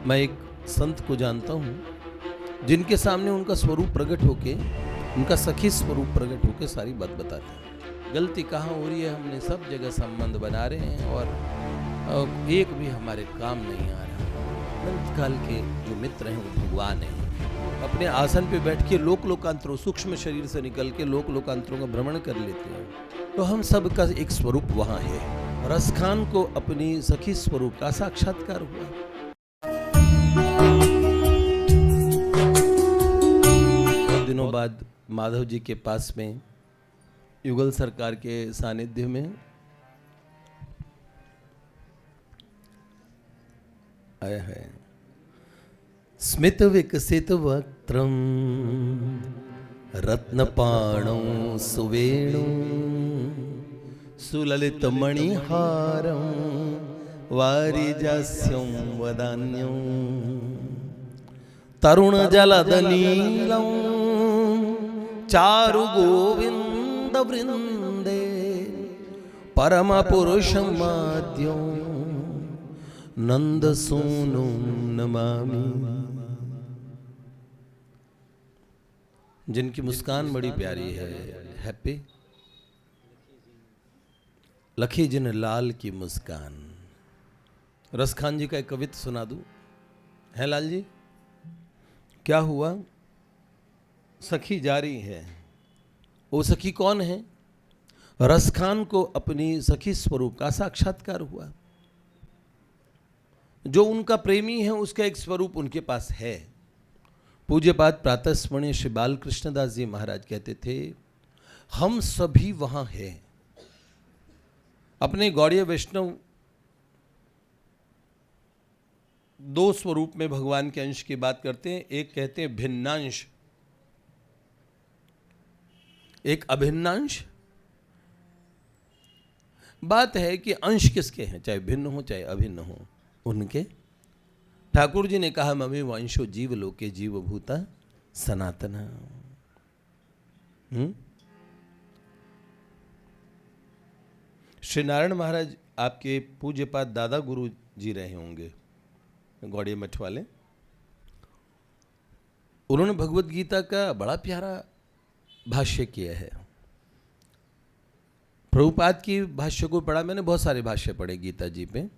मैं एक संत को जानता हूँ जिनके सामने उनका स्वरूप प्रकट होके, उनका सखी स्वरूप प्रकट होके सारी बात बताते हैं। गलती कहाँ हो रही है, हमने सब जगह संबंध बना रहे हैं और एक भी हमारे काम नहीं आ रहा। अनंत काल के जो मित्र हैं वो भगवान हैं। अपने आसन पे बैठ के लोक लोकांतरों, सूक्ष्म शरीर से निकल के लोक लोकांतरों का भ्रमण कर लेते हैं। तो हम सब का एक स्वरूप वहाँ है। रसखान को अपनी सखी स्वरूप का साक्षात्कार हुआ। दिनों बाद माधव जी के पास में युगल सरकार के सानिध्य में आया है। स्मित विकसित वक्त्रम रत्नपाणौ सुवेणु सुललित मणिहारं वारिजास्यं वदान्यं तरुण जलदनीलं चारु गोविंद वृंदे परम पुरुषमाद्यं नंद सोनु नमामि। जिनकी मुस्कान बड़ी प्यारी है, हैप्पी लखी जिन लाल की मुस्कान। रसखान जी का एक कविता सुना दूं? है लाल जी? क्या हुआ? सखी जारी है। वो सखी कौन है? रसखान को अपनी सखी स्वरूप का साक्षात्कार हुआ। जो उनका प्रेमी है उसका एक स्वरूप उनके पास है। पूज्यपाद प्रातः स्मरणीय श्री बाल कृष्णदास जी महाराज कहते थे, हम सभी वहां हैं। अपने गौड़ीय वैष्णव दो स्वरूप में भगवान के अंश की बात करते हैं। एक कहते हैं भिन्नांश, एक अभिन्नांश। बात है कि अंश किसके हैं, चाहे भिन्न हो चाहे अभिन्न हो, उनके। ठाकुर जी ने कहा, ममे वंशो जीव लोके जीव भूता सनातना। श्री नारायण महाराज आपके पूज्यपाद दादा गुरु जी रहे होंगे, गौड़ीय मठ वाले। उन्होंने भगवत गीता का बड़ा प्यारा भाष्य किया है। प्रभुपाद की भाष्य को पढ़ा मैंने, बहुत सारे भाष्य पढ़े गीता जी पे,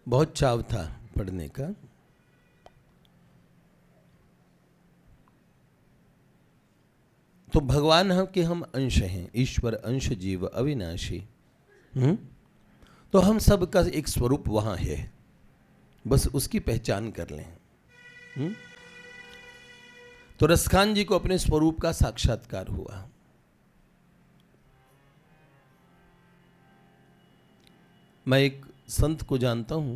बहुत चाव था पढ़ने का। तो भगवान हम के हम अंश हैं, ईश्वर अंश जीव अविनाशी। तो हम सब का एक स्वरूप वहां है, बस उसकी पहचान कर लें। तो रसखान जी को अपने स्वरूप का साक्षात्कार हुआ। मैं एक संत को जानता हूं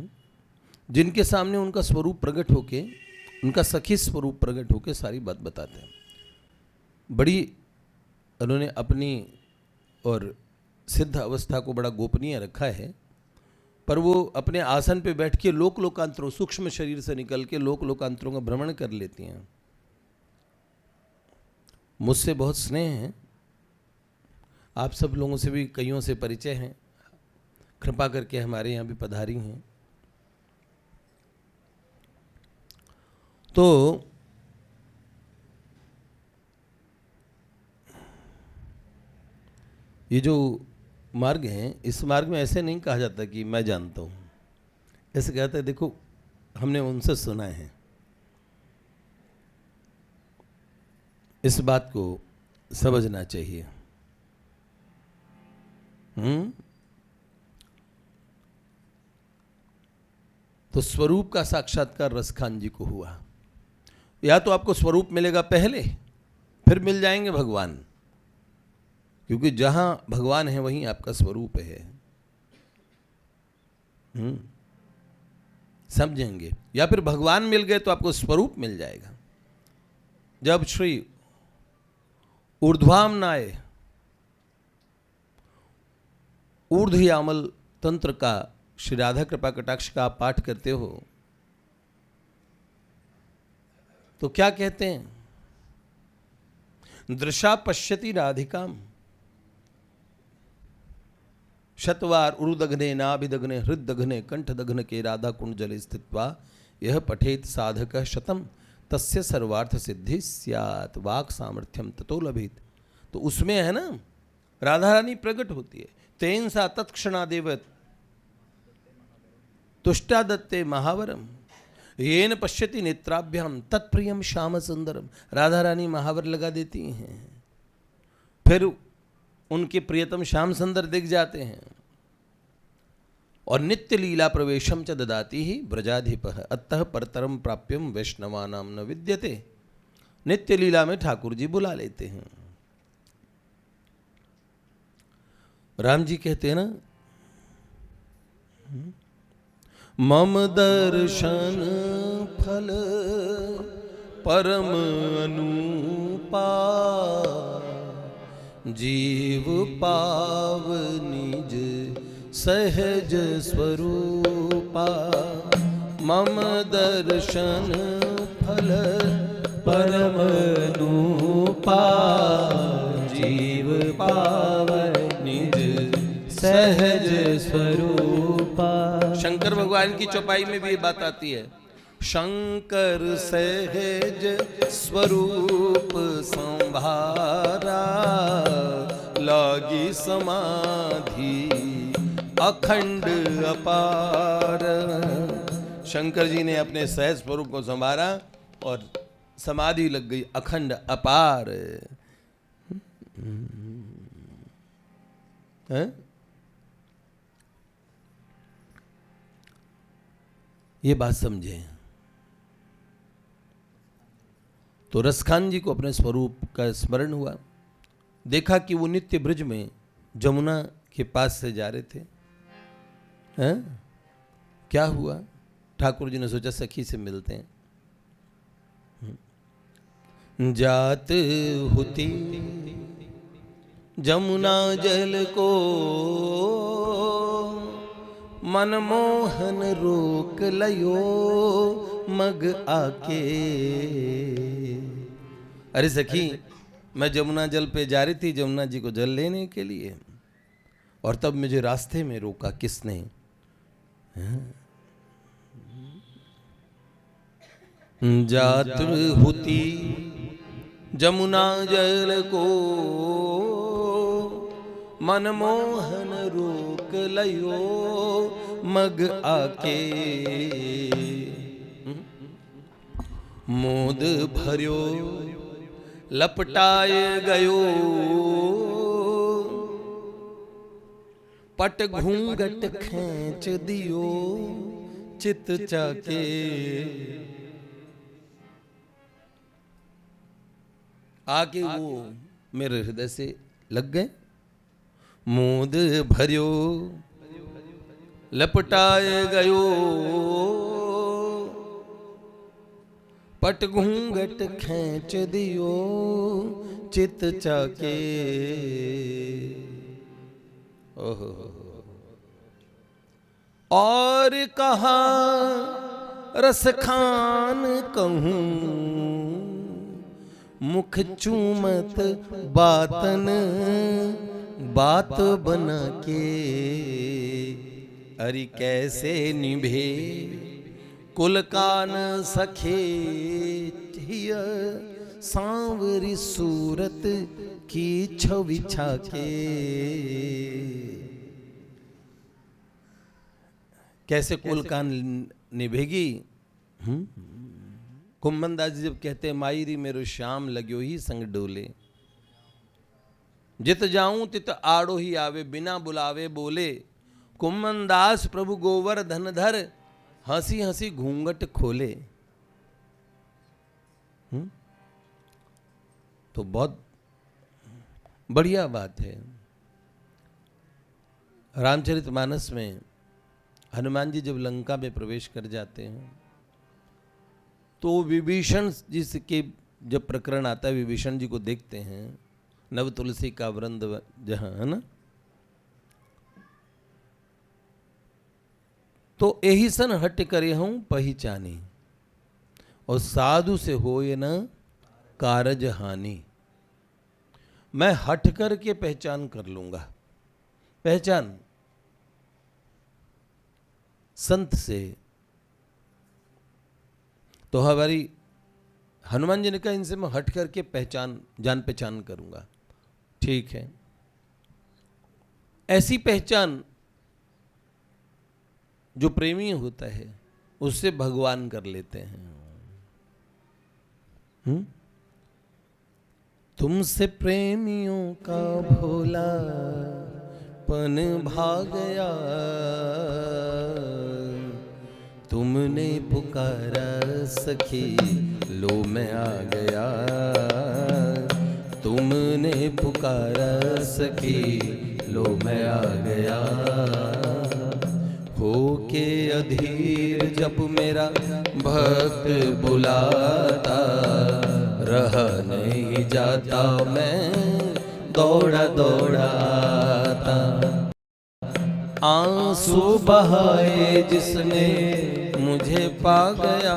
जिनके सामने उनका स्वरूप प्रकट होके, उनका सखी स्वरूप प्रकट होके सारी बात बताते हैं। बड़ी उन्होंने अपनी और सिद्ध अवस्था को बड़ा गोपनीय रखा है, पर वो अपने आसन पे बैठ के लोक लोकांतरों, सूक्ष्म शरीर से निकल के लोक लोकांतरों का भ्रमण कर लेती हैं। मुझसे बहुत स्नेह है, आप सब लोगों से भी कईयों से परिचय है। कृपा करके हमारे यहाँ भी पधारी हैं। तो ये जो मार्ग हैं, इस मार्ग में ऐसे नहीं कहा जाता कि मैं जानता हूँ। ऐसे कहते हैं, देखो हमने उनसे सुना है। इस बात को समझना चाहिए। तो स्वरूप का साक्षात्कार रसखान जी को हुआ। या तो आपको स्वरूप मिलेगा पहले, फिर मिल जाएंगे भगवान, क्योंकि जहां भगवान है वहीं आपका स्वरूप है। समझेंगे? या फिर भगवान मिल गए तो आपको स्वरूप मिल जाएगा। जब श्री ऊर्ध्वामनाय ऊर्ध्वयामल तंत्र का, श्री राधा कृपा कटाक्ष का आप पाठ करते हो तो क्या कहते हैं? दृशा पश्यति राधिकाम शतवार उरुदघ्ने नाभिदघ्ने हृदघ्ने कंठदघ्न के राधा कुंड जल स्थित्वा यह पठेत साधक शतम तस्य सर्वार्थ सिद्धि स्यात् वाक सामर्थ्यम ततो लभित। तो उसमें है ना राधा रानी प्रकट होती है। तेन सा तत्क्षणादेव तुष्टा दत्ते महावरम येन पश्यति नेत्राभ्याम तत्प्रियम श्याम सुंदरम। राधा रानी महावर लगा देती हैं, फिर उनके प्रियतम श्याम सुंदर दिख जाते हैं। और नित्य लीला प्रवेशम च ददाति ही ब्रजाधिप अतः परतरम प्राप्यम वैष्णवानाम न विद्यते। नित्य लीला में ठाकुर जी बुला लेते हैं। राम जी कहते हैं ना, मम दर्शन फल परम अनुपा जीव पाव निज सहज स्वरूपा। मम दर्शन फल परम अनुपा जीव पाव निज सहज स्वरूपा। शंकर भगवान की चौपाई में भी ये बात आती है, शंकर सहज स्वरूप संभारा लागी समाधि अखंड अपार। शंकर जी ने अपने सहज स्वरूप को संभाला और समाधि लग गई अखंड अपार। है? ये बात समझे तो रसखान जी को अपने स्वरूप का स्मरण हुआ। देखा कि वो नित्य ब्रज में जमुना के पास से जा रहे थे। हैं? क्या हुआ? ठाकुर जी ने सोचा सखी से मिलते हैं। जात होती जमुना जल को मनमोहन रोक लयो मग आके। अरे सखी, मैं जमुना जल पे जा रही थी जमुना जी को जल लेने के लिए, और तब मुझे रास्ते में रोका किसने? जात होती जमुना जल को मनमोहन रोक लयो मग आके। मोद भर्यो लपटाए गयो पट घूंघट खींच दियो चित चाके। आके वो मेरे हृदय से लग गए। मोद भर्यो लपटाए गयो पट घूंघट खींच दियो चित चाके। ओहो, और कहा रसखान कहूं मुख चूमत बातन बात बना के। अरे कैसे निभे कुल कान सखे सांवरी सूरत की छवि छाके। कैसे कुल कान निभेगी? कुंभनदास जी जब कहते हैं माईरी मेरो श्याम लग्यो ही संग डोले, जित जाऊं तित आड़ो ही आवे बिना बुलावे बोले। कुंभनदास प्रभु गोवर धनधर हंसी हंसी घूंघट खोले। तो बहुत बढ़िया बात है। रामचरितमानस में हनुमान जी जब लंका में प्रवेश कर जाते हैं तो विभीषण जी के जब प्रकरण आता है, विभीषण जी को देखते हैं, नव तुलसी का वृंद जहां है ना, तो यही सन हट करे हूं पहचानी और साधु से होए न कारज हानि। मैं हट करके पहचान कर लूंगा। पहचान संत से। तो हमारी हनुमान जी ने कहा इनसे मैं हट करके जान पहचान करूंगा। ठीक है, ऐसी पहचान जो प्रेमी होता है उससे भगवान कर लेते हैं। तुमसे प्रेमियों का भोला पन भाग गया, तुमने पुकारा सखी लो मैं आ गया, तुमने पुकारा सखी लो मैं आ गया। हो के अधीर जब मेरा भक्त बुलाता, रह नहीं जाता मैं दौड़ा दौड़ाता। आंसू बहाए जिसने मुझे पा गया,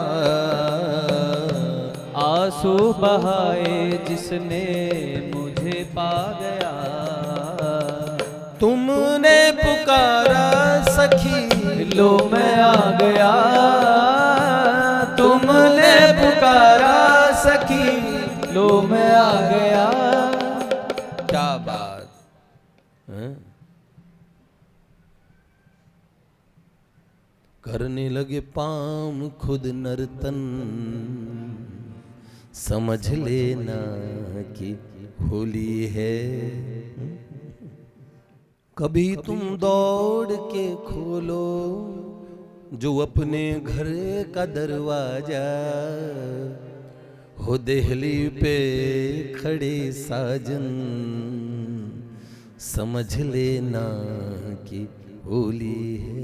आंसू बहाए जिसने मुझे पा गया। तुमने पुकारा सखी लो मैं आ गया, तुमने पुकारा सखी लो मैं आ गया। क्या बात है? करने लगे पाम खुद नर्तन, समझ लेना कि होली है। कभी तुम दौड़ के खोलो जो अपने घर का दरवाजा, हो देहली पे खड़े साजन, समझ लेना कि होली है।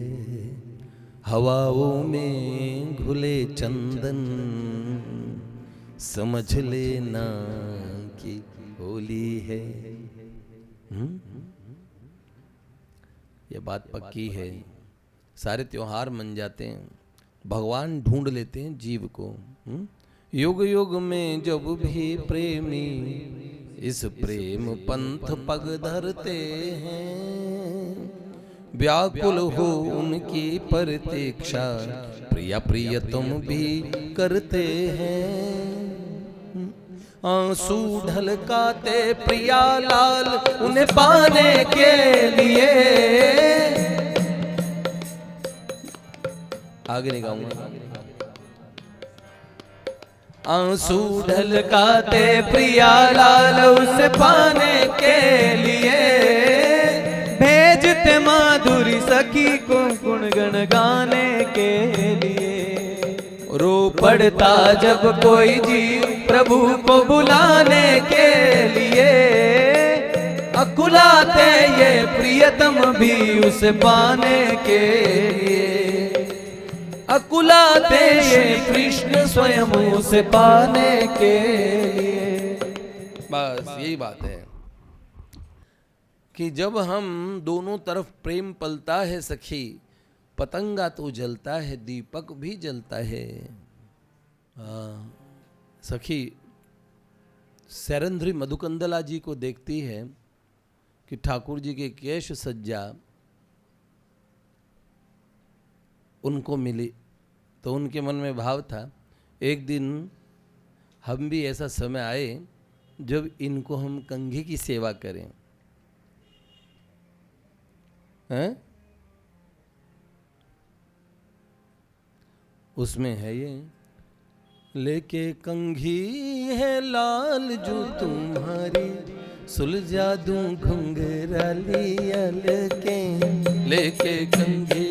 हवाओं में घुले चंदन, समझ लेना कि होली है। ये बात पक्की है। सारे त्योहार मन जाते हैं, भगवान ढूंढ लेते हैं जीव को। युग युग में जब भी प्रेमी इस प्रेम पंथ पग धरते हैं, व्याकुल हो उनकी प्रतीक्षा प्रिया प्रिय तुम भी करते हैं। आंसू ढलकाते प्रिया लाल उन्हें पाने के लिए। आगे नहीं गाऊंगा। आंसू ढलकाते प्रिया लाल उसे पाने के लिए, भेजते माधुरी सखी को गुणगण गाने के लिए। रो पड़ता जब कोई जीव प्रभु को बुलाने के लिए, अकुलाते ये प्रियतम भी उसे पाने के लिए, अकुलाते ये कृष्ण स्वयं उसे पाने के लिए। बस यही बात है कि जब हम दोनों तरफ प्रेम पलता है सखी, पतंगा तो जलता है, दीपक भी जलता है। सखी सैरंध्री मधुकंदला जी को देखती है कि ठाकुर जी के केश सज्जा उनको मिली, तो उनके मन में भाव था एक दिन हम भी ऐसा समय आए जब इनको हम कंघी की सेवा करें। हैं? उसमें है ये, लेके कंघी है लाल जो तुम्हारी, सुलझा दूं घुंघरा लियल के। लेके कंघी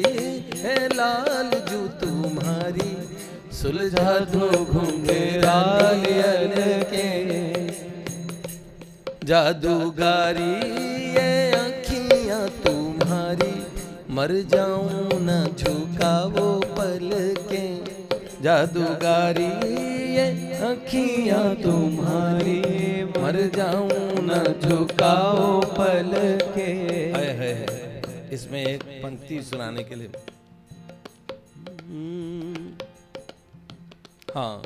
है लाल जो तुम्हारी, सुलझा दूं घुंघरा लियल के। जादूगारी ये आँखियाँ तुम्हारी, मर जाऊं न झुकावो पलके। जादूगारी ये आँखियाँ तुम्हारी, मर जाऊं न झुकाओ पलके। है इसमें एक पंक्ति सुनाने के लिए। हाँ,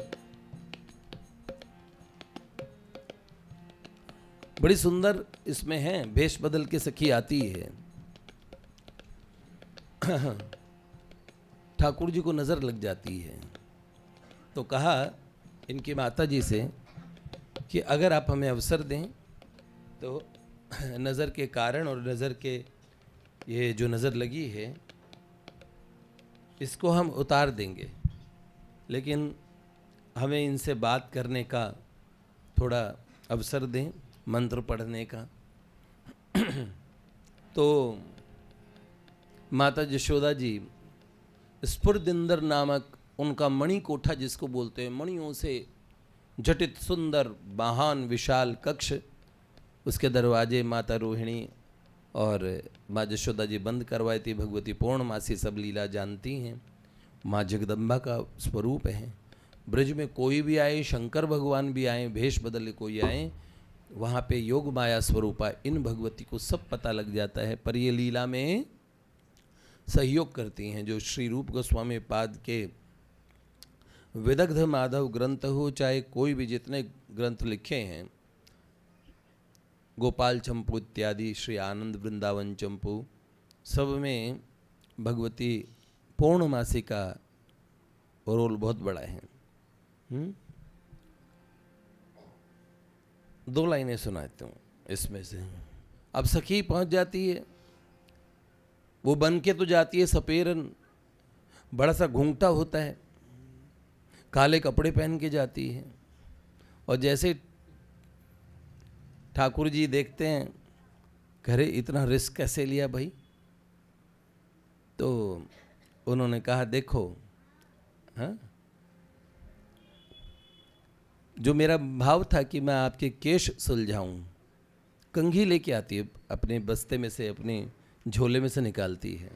बड़ी सुंदर इसमें है, भेष बदल के सखी आती है। ठाकुर जी को नज़र लग जाती है। तो कहा इनकी माता जी से कि अगर आप हमें अवसर दें तो नज़र के कारण और नज़र के ये जो नज़र लगी है इसको हम उतार देंगे, लेकिन हमें इनसे बात करने का थोड़ा अवसर दें, मंत्र पढ़ने का। तो माता यशोदा जी स्फुरदिंदर नामक उनका मणि कोठा जिसको बोलते हैं, मणियों से जटित सुंदर महान विशाल कक्ष, उसके दरवाजे माता रोहिणी और माँ यशोदा जी बंद करवाई थी। भगवती पूर्णमासी सब लीला जानती हैं, माँ जगदम्बा का स्वरूप है। ब्रज में कोई भी आए, शंकर भगवान भी आए, भेष बदल कोई आए, वहाँ पे योग माया स्वरूपा इन भगवती को सब पता लग जाता है। पर ये लीला में सहयोग करती हैं। जो श्री रूप गोस्वामी पाद के विदग्ध माधव ग्रंथ हो, चाहे कोई भी जितने ग्रंथ लिखे हैं, गोपाल चंपू इत्यादि, श्री आनंद वृंदावन चंपू, सब में भगवती पूर्णमासी का रोल बहुत बड़ा है। दो लाइनें सुनाता हूँ इसमें से। अब सखी पहुंच जाती है, वो बन के तो जाती है सपेरन, बड़ा सा घूंघटा होता है, काले कपड़े पहन के जाती है, और जैसे ठाकुर जी देखते हैं, घरे इतना रिस्क कैसे लिया भाई? तो उन्होंने कहा देखो, हाँ, जो मेरा भाव था कि मैं आपके केश सुलझाऊं, कंघी लेके आती है, अपने बस्ते में से, अपने झोले में से निकालती है।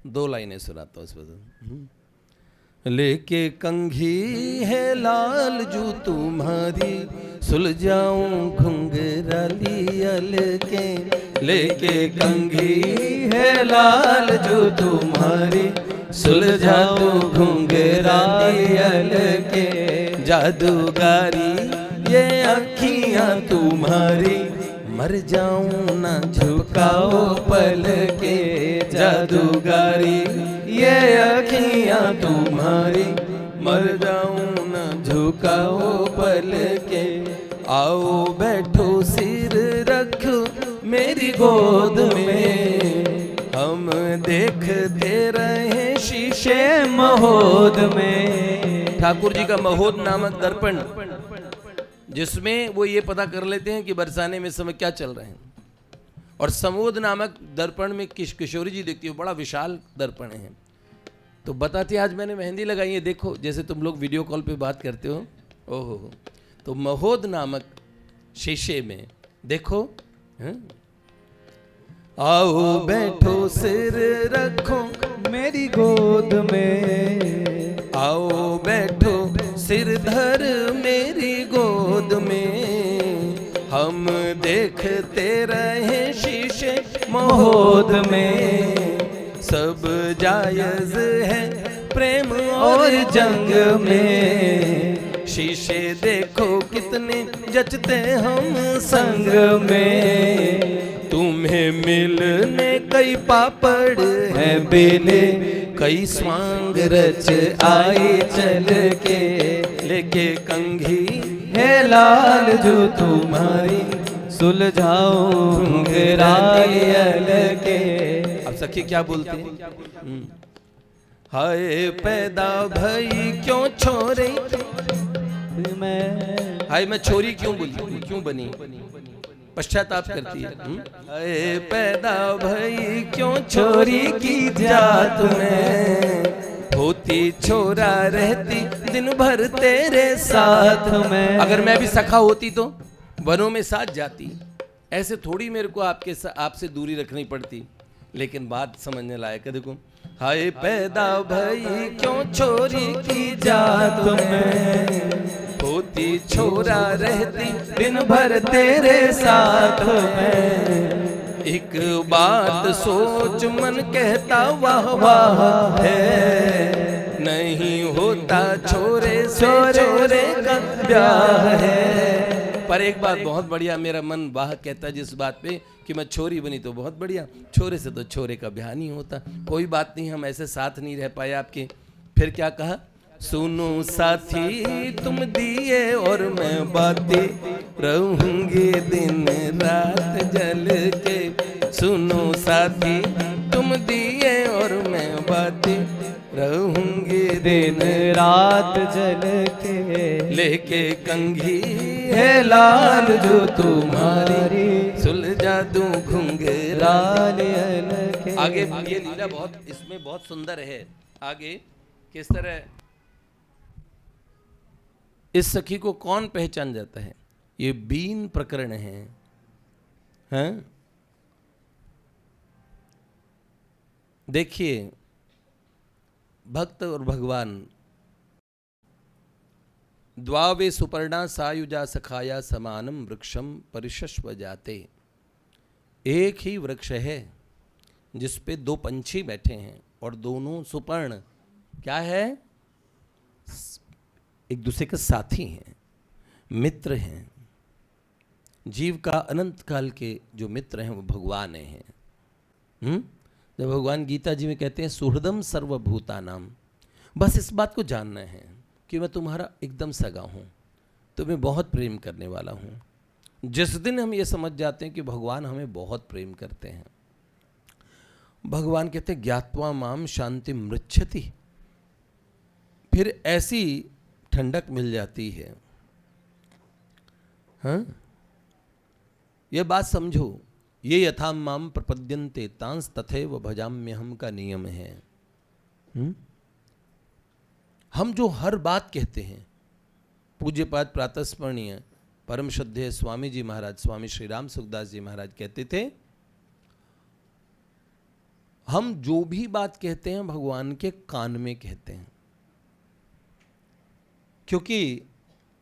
दो लाइनें सुनाता हूँ इस वजह। लेके कंघी है लाल जो तुम्हारी, सुलझाऊं घुंघरा लियल के। लेके कंघी है लाल जो तुम्हारी, सुलझाऊं घुंघरा लियल के। जादूगारी ये अखियां तुम्हारी, मर जाऊं ना झुकाओ पल के। जादूगारी ये अखियां तुम्हारी, मर जाऊं ना झुकाओ पल के। आओ बैठो सिर रख मेरी गोद में, हम देखते रहे शीशे महोद में। ठाकुर जी का महोद नामक दर्पण, जिसमें वो ये पता कर लेते हैं कि बरसाने में समय क्या चल रहे हैं। और समोद नामक दर्पण में किशोरी जी देखती हो, बड़ा विशाल दर्पण है। तो बताती आज मैंने मेहंदी लगाई है, देखो, जैसे तुम लोग वीडियो कॉल पे बात करते हो। ओहो, तो महोद नामक शीशे में देखो। आओ बैठो सिर रखो मेरी गोद में, आओ बैठो सिर धर मेरी गोद में। हम देखते रहे शीशे महोद में, सब जायज है प्रेम और जंग में। शीशे देखो कितने जचते हम संग में। तुम्हें मिलने कई पापड़ है बेले, कई स्वांग रच आई चल के। लेके कंघी है लाल जो तुम्हारी, सुलझाओ घुंघरा लियल के। अब सखी क्या बोलते हैं? हाय पैदा भई क्यों छोरे मैं, हाय मैं छोरी क्यों बोली, क्यों बनी, पश्चाताप करती है। हाय पैदा भई क्यों छोरी की जात में, होती छोरा रहती दिन भर तेरे साथ में। अगर मैं भी सखा होती तो वनों में साथ जाती, ऐसे थोड़ी मेरे को आपसे दूरी रखनी पड़ती। लेकिन बात समझने लायक है, देखो। हाय पैदा भई क्यों छोरी की जात में, होती छोरा रहती दिन भर तेरे साथ में। एक बात सोच मन कहता वाह वाह है, नहीं होता छोरे से छोरे का ब्याह है। पर एक बात बहुत बढ़िया, मेरा मन वाह कहता जिस बात पे कि मैं छोरी बनी तो बहुत बढ़िया, छोरे से तो छोरे का ब्याह नहीं होता। कोई बात नहीं, हम ऐसे साथ नहीं रह पाए आपके। फिर क्या कहा, सुनो साथी तुम दिए और मैं बातें रहूंगी दिन रात जल के। सुनो साथी तुम दिए और मैं बातें रहूंगी दिन रात जल के। लेके कंघी है लाल जो तुम्हारी, सुलझा दूं घुंघराले। लाल अलके। आगे ये लीला बहुत इसमें बहुत सुंदर है। आगे किस तरह इस सखी को कौन पहचान जाता है, ये बीन प्रकरण है, हैं? देखिए भक्त और भगवान, द्वावे सुपर्णा सायुजा सखाया समानम वृक्षम परिशस्व जाते। एक ही वृक्ष है जिस पे दो पंछी बैठे हैं और दोनों सुपर्ण क्या है, एक दूसरे के साथी हैं, मित्र हैं। जीव का अनंत काल के जो मित्र हैं वो भगवान हैं। जब भगवान गीता जी में कहते हैं सुहृदम सर्वभूतानाम, बस इस बात को जानना है कि मैं तुम्हारा एकदम सगा हूँ, तुम्हें बहुत प्रेम करने वाला हूँ। जिस दिन हम ये समझ जाते हैं कि भगवान हमें बहुत प्रेम करते हैं, भगवान कहते हैं ज्ञात्वा माम शांति मृच्छति, फिर ऐसी ठंडक मिल जाती है। हाँ, ये बात समझो, ये यथा माम प्रपद्यन्ते तांस तथैव भजाम्यहम का नियम है। हम जो हर बात कहते हैं, पूज्यपाद प्रातस्मरणीय परम श्रद्धेय स्वामी जी महाराज, स्वामी श्री राम सुखदास जी महाराज कहते थे, हम जो भी बात कहते हैं भगवान के कान में कहते हैं, क्योंकि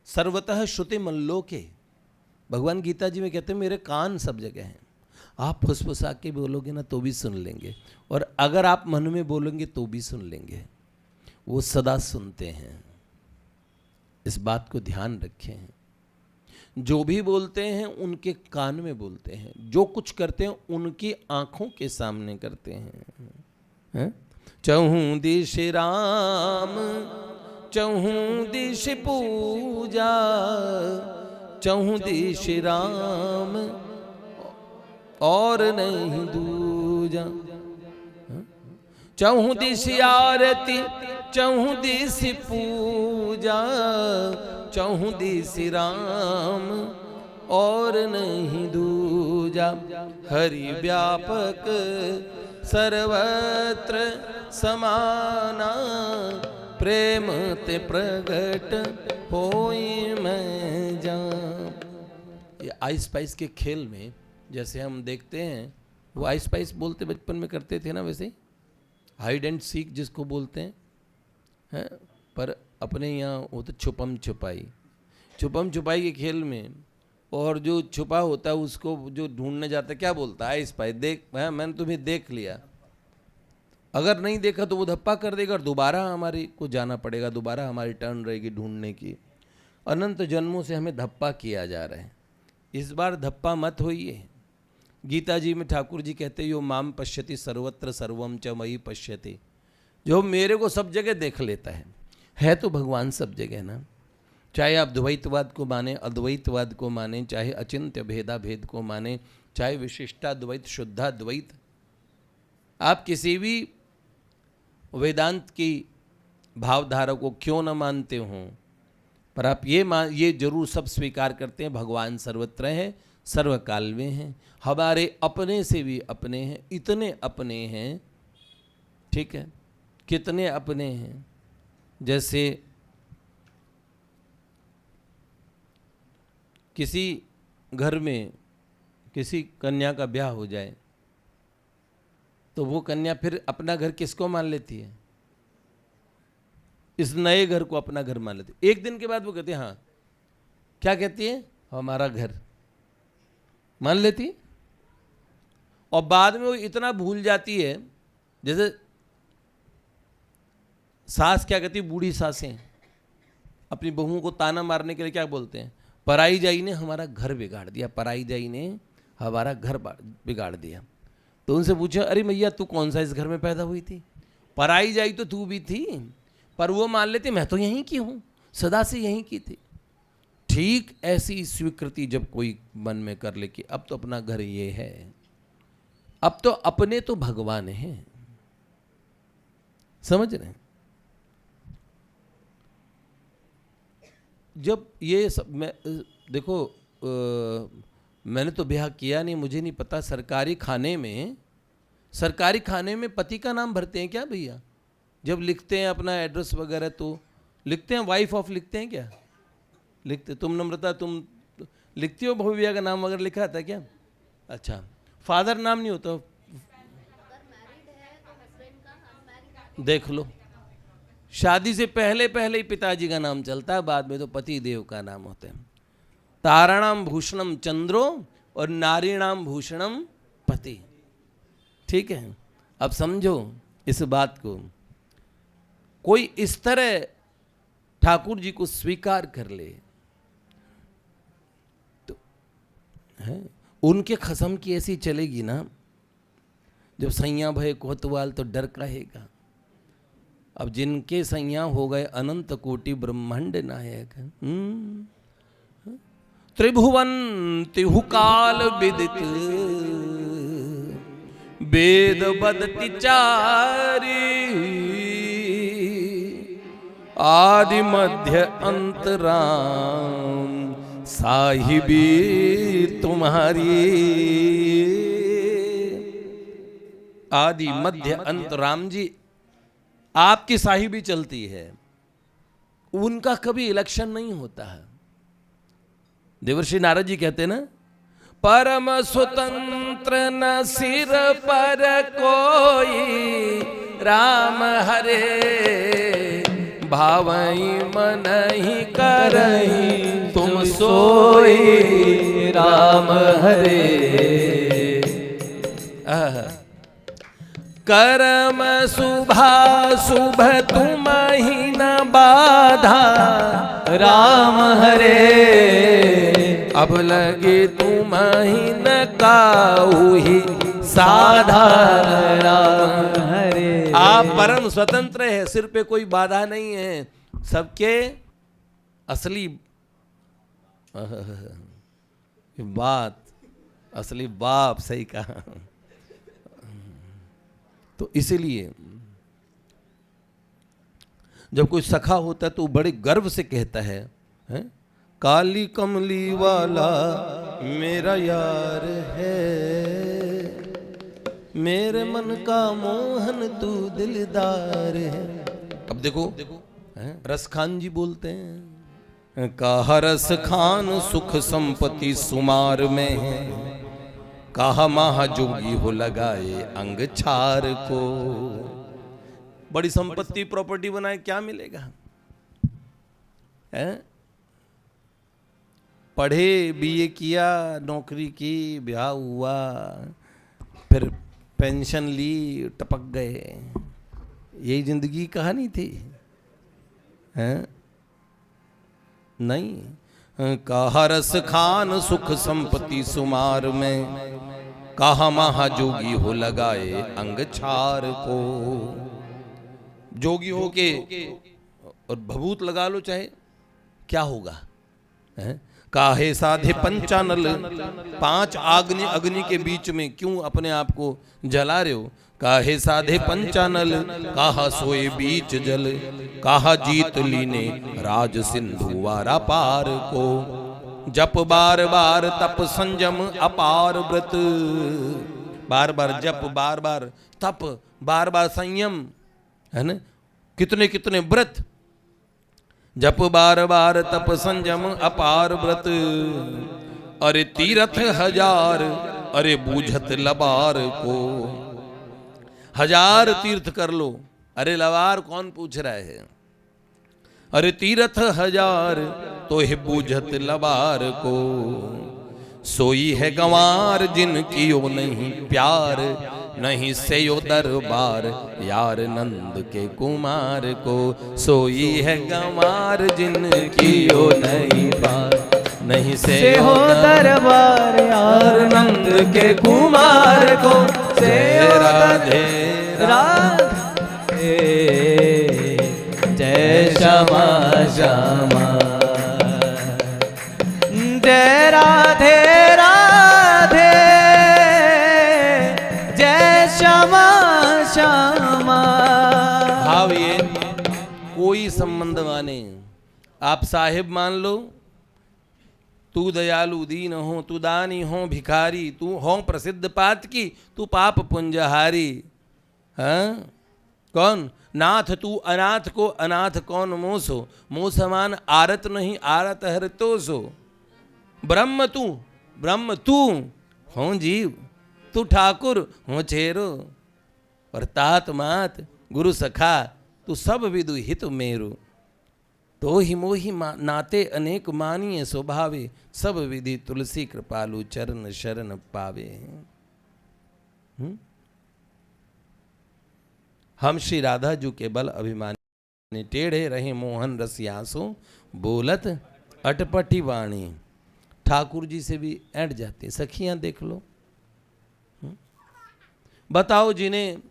सर्वतः श्रुति मल्लोके, भगवान गीता जी में कहते हैं मेरे कान सब जगह हैं। आप फुसफुसा के बोलोगे ना तो भी सुन लेंगे, और अगर आप मन में बोलेंगे तो भी सुन लेंगे। वो सदा सुनते हैं, इस बात को ध्यान रखें। जो भी बोलते हैं उनके कान में बोलते हैं, जो कुछ करते हैं उनकी आंखों के सामने करते हैं। चहूं दिश राम चहूं दिश पूजा, चहूं दिश राम और नहीं दूजा। चहूं दिश आरती चहूं दिश पूजा, चहूं दिश राम और नहीं दूजा। हरि व्यापक सर्वत्र समाना, प्रेम ते प्रगट होई मैं जान। ये आइस पाइस के खेल में जैसे हम देखते हैं, वो आइस पाइस बोलते बचपन में करते थे ना, वैसे हाइड एंड सीक जिसको बोलते हैं, पर अपने यहाँ वो तो छुपम छुपाई, छुपम छुपाई के खेल में, और जो छुपा होता है उसको जो ढूंढने जाता है क्या बोलता है, आइस पाइस देख, मैंने तुम्हें देख लिया। अगर नहीं देखा तो वो धप्पा कर देगा और दोबारा हमारी को जाना पड़ेगा, दोबारा हमारी टर्न रहेगी ढूंढने की। अनंत जन्मों से हमें धप्पा किया जा रहा है, इस बार धप्पा मत होइए। गीता जी में ठाकुर जी कहते यो माम पश्यति सर्वत्र सर्वम च मयि पश्यति, जो मेरे को सब जगह देख लेता है तो भगवान सब जगह ना। चाहे आप द्वैतवाद को माने, अद्वैतवाद को माने, चाहे अचिंत्य भेदा भेद को माने, चाहे विशिष्टाद्वैत शुद्धाद्वैत, आप किसी भी वेदांत की भावधारा को क्यों न मानते हों, पर आप ये जरूर सब स्वीकार करते हैं भगवान सर्वत्र हैं, सर्वकाल में हैं, हमारे अपने से भी अपने हैं, इतने अपने हैं, ठीक है, कितने अपने हैं। जैसे किसी घर में किसी कन्या का ब्याह हो जाए तो वो कन्या फिर अपना घर किसको मान लेती है, इस नए घर को अपना घर मान लेती है। एक दिन के बाद वो कहती है, हाँ क्या कहती है, हमारा घर मान लेती है, और बाद में वो इतना भूल जाती है। जैसे सास क्या कहती है, बूढ़ी सासें अपनी बहुओं को ताना मारने के लिए क्या बोलते हैं, पराई जाई ने हमारा घर बिगाड़ दिया, पराई जाई ने हमारा घर बिगाड़ दिया। तो उनसे पूछा, अरे मैया तू कौन सा इस घर में पैदा हुई थी? पराई जाई तो तू भी थी, पर वो मान लेते मैं तो यहीं की हूँ, सदा से यहीं की थी। ठीक ऐसी स्वीकृति जब कोई मन में कर ले कि अब तो अपना घर ये है, अब तो अपने तो भगवान हैं, समझ रहे हैं? जब ये सब मैं देखो मैंने तो ब्याह किया नहीं, मुझे नहीं पता। सरकारी खाने में पति का नाम भरते हैं क्या भैया? जब लिखते हैं अपना एड्रेस वगैरह तो लिखते हैं वाइफ ऑफ, लिखते हैं क्या? लिखते? तुम नम्रता तुम लिखती हो बहु भैया का नाम वगैरह लिखा था क्या? अच्छा, फादर नाम नहीं होता? देख लो, शादी से पहले पहले ही पिताजी का नाम चलता है, बाद में तो पति देव का नाम होता है। ताराणाम भूषणम चंद्रो और नारीणाम भूषणम पति। ठीक है, अब समझो इस बात को। कोई इस तरह ठाकुर जी को स्वीकार कर ले तो है, उनके खसम की ऐसी चलेगी ना, जब सैया भय कोतवाल तो डर काहेगा। अब जिनके सैया हो गए अनंत कोटि ब्रह्मांड नायक, त्रिभुवन तिहुकाल विदित वेद बदति चारी, आदि मध्य अंतराम साहिबी तुम्हारी। आदि मध्य अंत राम जी आपकी साहिबी चलती है, उनका कभी इलेक्शन नहीं होता है। देवर्षि नारद जी कहते हैं ना, परम स्वतंत्र न सिर पर कोई, राम हरे भावई मन ही करही तुम सोई, राम हरे। कर्म शुभ तुम ही न बाधा, राम हरे अब लगे तुम ही न काऊ ही साधा, राम हरे। आप परम स्वतंत्र है, सिर पे कोई बाधा नहीं है, सबके असली बात, असली बाप, सही कहा। तो इसीलिए जब कोई सखा होता है तो बड़े गर्व से कहता है, काली कमली वाला मेरा यार है, मेरे मन का मोहन तू दिलदार है। अब देखो रस खान जी बोलते हैं, कहा रस खान सुख संपत्ति सुमार में है, कहा महाजोगी हो लगाए अंग छार को। बड़ी संपत्ति प्रॉपर्टी बनाए क्या मिलेगा? है? पढ़े, बीए किया, नौकरी की, ब्याह हुआ, फिर पेंशन ली, टपक गए, यही जिंदगी कहानी थी? हैं? नहीं, कहा रस खान सुख संपत्ति सुमार में, कहा महाजोगी हो लगाए अंग छार को। जोगी हो के और भभूत लगा लो, चाहे क्या होगा? काहे साधे पंचानल, 5 अग्नि के बीच में क्यों अपने आप को जला रहे हो? काहे साधे पंचानल, कहा सोए बीच जल, कहा जीत लीने राज सिंधु वारा पार को। जप बार बार तप संयम अपार व्रत, बार बार जप, बार बार तप, बार बार संयम, है ना? कितने कितने व्रत, जप बार बार तप संयम अपार व्रत, अरे तीरथ हजार, अरे बूझत लबार को। 1000 तीर्थ कर लो, अरे लबार कौन पूछ रहा है? अरे तीरथ 1000 तो है बूझत लबार को। सोई है गंवार जिनकी ओ नहीं प्यार, नहीं से यो दरबार यार नंद के कुमार को। सोई है गंवार जिनकी ओ नहीं प्यार, नहीं से से हो दरबार यार नंद के कुमार को से हो राधे राधे जय श्यामा श्यामा जय राधे राधे जय श्यामा श्यामा। भाव ये कोई संबंध माने, आप साहिब मान लो, तू दयालु दीन हो, तू दानी हो भिखारी, तू हो प्रसिद्ध पात की, तू पाप पुंजहारी। हाँ कौन नाथ तू अनाथ को अनाथ कौन मोसो, मोह समान आरत नहीं आरत हर तो सो। ब्रह्म तू हो जीव, तू ठाकुर हो चेरो, और तात मात गुरु सखा तू सब विदु हित मेरो। तो ही मोहि नाते अनेक मानिए स्वभावे, सब विधि तुलसी कृपालु चरण शरण पावे। हम श्री राधा जी के बल अभिमानी, टेढ़े रहे मोहन रसियासो, बोलत अटपटी वाणी। ठाकुर जी से भी ऐंठ जाती सखियां देख लो। बताओ जिन्हें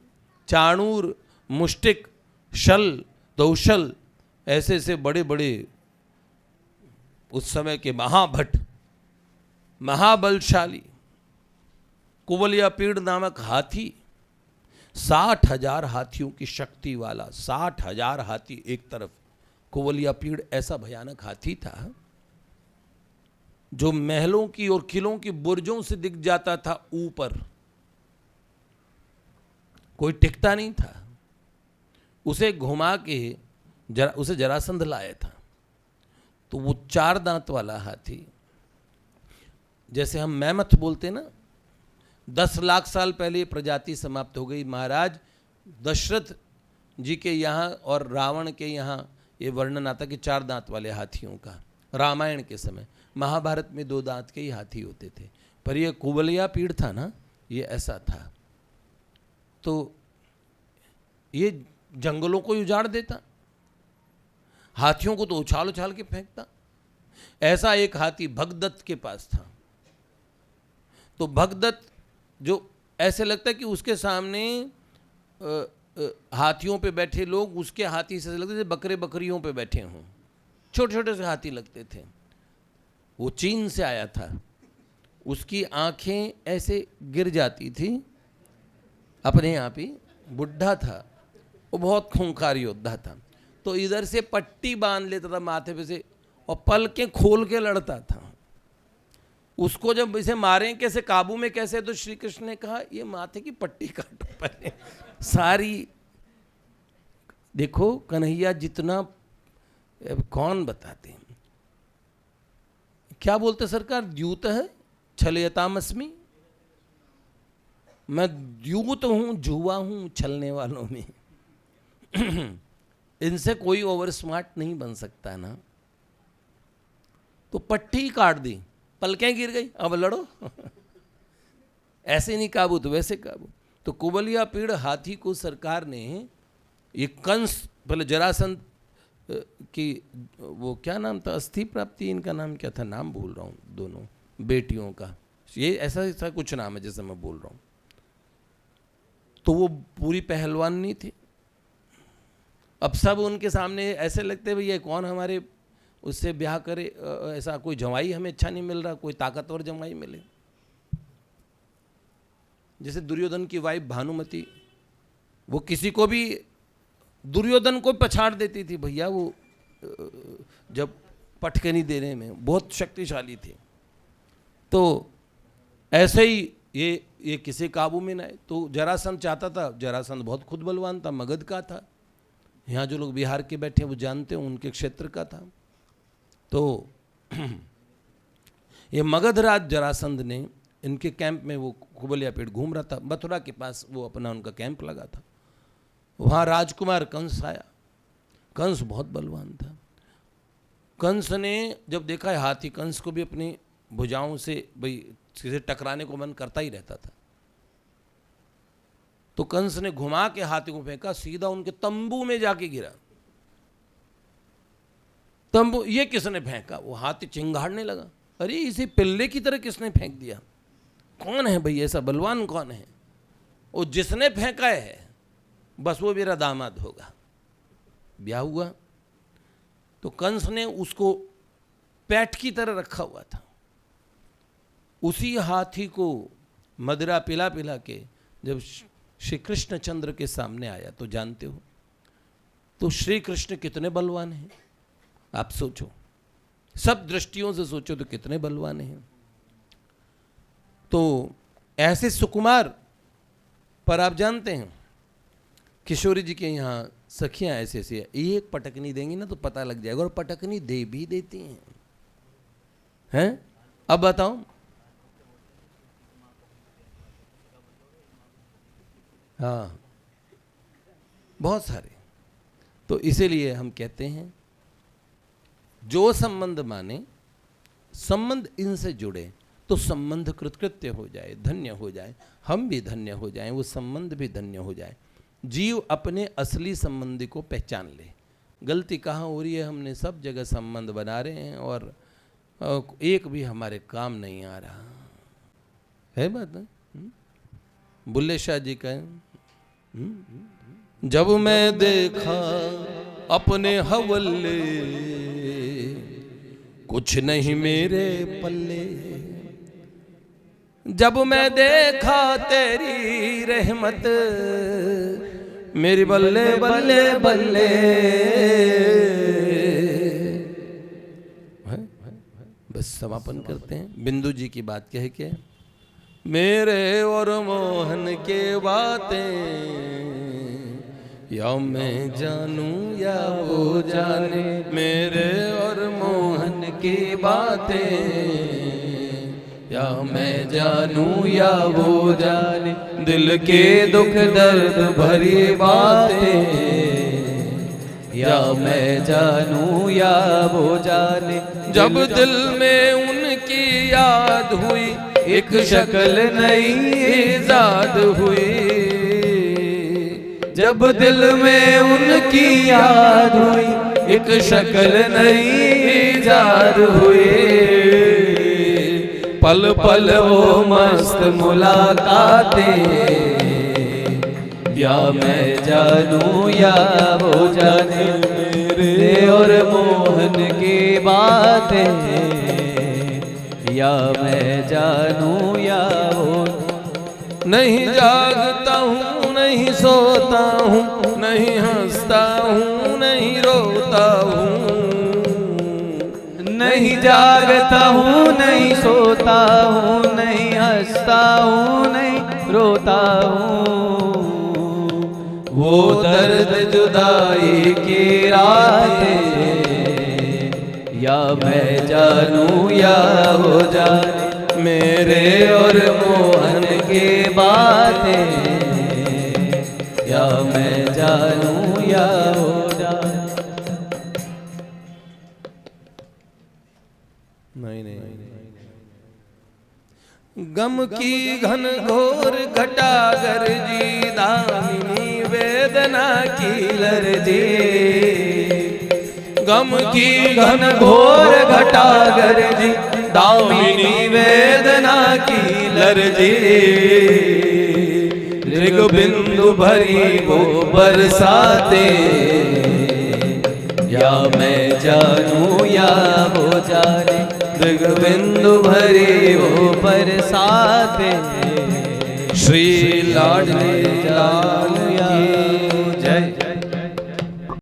चाणूर मुष्टिक शल दौशल ऐसे ऐसे बड़े बड़े उस समय के महाभट महाबलशाली कुवलिया पीड़ नामक हाथी, 60,000 हाथियों की शक्ति वाला, 60,000 हाथी एक तरफ। कुवलिया पीड़ ऐसा भयानक हाथी था जो महलों की और किलों की बुर्जों से दिख जाता था ऊपर, कोई टिकता नहीं था। उसे घुमा के उसे जरासंध लाया था। तो वो 4 दांत वाला हाथी, जैसे हम मैमथ बोलते ना, 10 लाख साल पहले ये प्रजाति समाप्त हो गई। महाराज दशरथ जी के यहाँ और रावण के यहाँ ये वर्णन आता कि 4 दांत वाले हाथियों का, रामायण के समय। महाभारत में 2 दांत के ही हाथी होते थे, पर ये कुवलिया पीड़ था ना, ये ऐसा था। तो ये जंगलों को उजाड़ देता, हाथियों को तो उछाल उछाल के फेंकता। ऐसा एक हाथी भगदत्त के पास था। तो भगदत्त जो ऐसे लगता है कि उसके सामने हाथियों पे बैठे लोग उसके हाथी से लगते थे बकरे बकरियों पे बैठे हों, छोटे छोटे से हाथी लगते थे। वो चीन से आया था, उसकी आंखें ऐसे गिर जाती थी अपने आप ही, बुढ़ा था वो, बहुत खूंखार योद्धा था। तो इधर से पट्टी बांध लेता था माथे पे से और पलकें खोल के लड़ता था। उसको जब इसे मारें कैसे, काबू में कैसे, तो श्री कृष्ण ने कहा ये माथे की पट्टी काटो पहले सारी। देखो कन्हैया जितना, कौन बताते हैं क्या बोलते सरकार, द्यूत है छलयतामस्मि, मैं द्यूत हूं, जुआ हूं छलने वालों में। इनसे कोई ओवर स्मार्ट नहीं बन सकता ना। तो पट्टी काट दी, पलकें गिर गई, अब लड़ो। ऐसे नहीं काबू तो वैसे काबू। तो कुवलिया पीड़ हाथी को सरकार ने, ये कंस, पहले जरासंध की वो क्या नाम था, अस्थि प्राप्ति, इनका नाम क्या था, नाम भूल रहा हूँ, दोनों बेटियों का, ये ऐसा कुछ नाम है जैसे मैं बोल रहा हूँ। तो वो पूरी पहलवान नहीं थी। अब सब उनके सामने ऐसे लगते भैया कौन हमारे उससे ब्याह करे, ऐसा कोई जवाई हमें अच्छा नहीं मिल रहा, कोई ताकतवर जवाई मिले। जैसे दुर्योधन की वाइफ भानुमति, वो किसी को भी, दुर्योधन को पछाड़ देती थी भैया, वो जब पटकनी देने में बहुत शक्तिशाली थी। तो ऐसे ही ये किसी काबू में ना आए। तो जरासंध चाहता था, जरासंध बहुत खुद बलवान था, मगध का था, यहाँ जो लोग बिहार के बैठे हैं वो जानते हैं, उनके क्षेत्र का था। तो ये मगधराज जरासंध ने, इनके कैंप में वो कुवलिया पीड़ घूम रहा था, मथुरा के पास वो अपना उनका कैंप लगा था। वहाँ राजकुमार कंस आया। कंस बहुत बलवान था। कंस ने जब देखा है हाथी, कंस को भी अपनी भुजाओं से भाई किसी टकराने को मन करता ही रहता था। तो कंस ने घुमा के हाथी को फेंका, सीधा उनके तंबू में जाके गिरा। तंबू, ये किसने फेंका? वो हाथी चिंगाड़ने लगा, अरे इसे पिल्ले की तरह किसने फेंक दिया? कौन है भाई ऐसा बलवान कौन है? वो जिसने फेंका है बस वो मेरा दामाद होगा। ब्याह हुआ तो कंस ने उसको पैठ की तरह रखा हुआ था। उसी हाथी को मदिरा पिला पिला के जब श्री कृष्णचंद्र के सामने आया तो जानते हो तो श्री कृष्ण कितने बलवान हैं। आप सोचो, सब दृष्टियों से सोचो तो कितने बलवान हैं। तो ऐसे सुकुमार पर आप जानते हैं किशोरी जी के यहाँ सखियां ऐसे ऐसे एक पटकनी देंगी ना तो पता लग जाएगा, और पटकनी दे भी देती हैं। अब बताओ, हाँ बहुत सारे। तो इसीलिए हम कहते हैं जो संबंध माने, संबंध इनसे जुड़े तो संबंध कृतकृत्य हो जाए, धन्य हो जाए, हम भी धन्य हो जाएं, वो संबंध भी धन्य हो जाए। जीव अपने असली संबंधी को पहचान ले। गलती कहाँ हो रही है? हमने सब जगह संबंध बना रहे हैं और एक भी हमारे काम नहीं आ रहा है। बात ना बुल्ले शाह जी का, जब मैं देखा अपने हवल्ले कुछ नहीं मेरे पल्ले, जब मैं देखा तेरी रहमत मेरी बल्ले बल्ले बल्ले। बस समापन करते हैं। बिंदु जी की बात कह के, मेरे और मोहन के बातें या मैं जानूं या वो जाने, मेरे और मोहन की बातें या मैं जानूं या वो जाने, दिल के दुख दर्द भरी बातें या मैं जानूं या वो जाने। जब दिल में उनकी याद हुई एक शक्ल नई ईजाद हुई, जब दिल में उनकी याद हुई एक शक्ल नई ईजाद हुई, पल पल वो मस्त मुलाकातें या मैं जानूं या वो जाने, मेरे और मोहन की बातें या मैं जानूं या वो। नहीं जागता हूँ नहीं सोता हूँ, नहीं हंसता हूँ नहीं रोता हूँ, नहीं जागता हूँ नहीं सोता हूँ, नहीं हंसता हूँ नहीं रोता हूँ, वो दर्द जुदाई की रातें या मैं जानूं या वो जाने, मेरे और मोहन की बातें या मैं जानूं या वो जाने। नहीं गम की घन घोर घटा गरजी, दामिनी वेदना की लरजी, गम की घन घोर घटा गरजी, दामिनी वेदना की लरजी, ऋग बिंदु भरी वो बरसाते या मैं जानूं या वो जाने, ऋग बिंदु भरी वो बरसाते। श्री लाडली लाल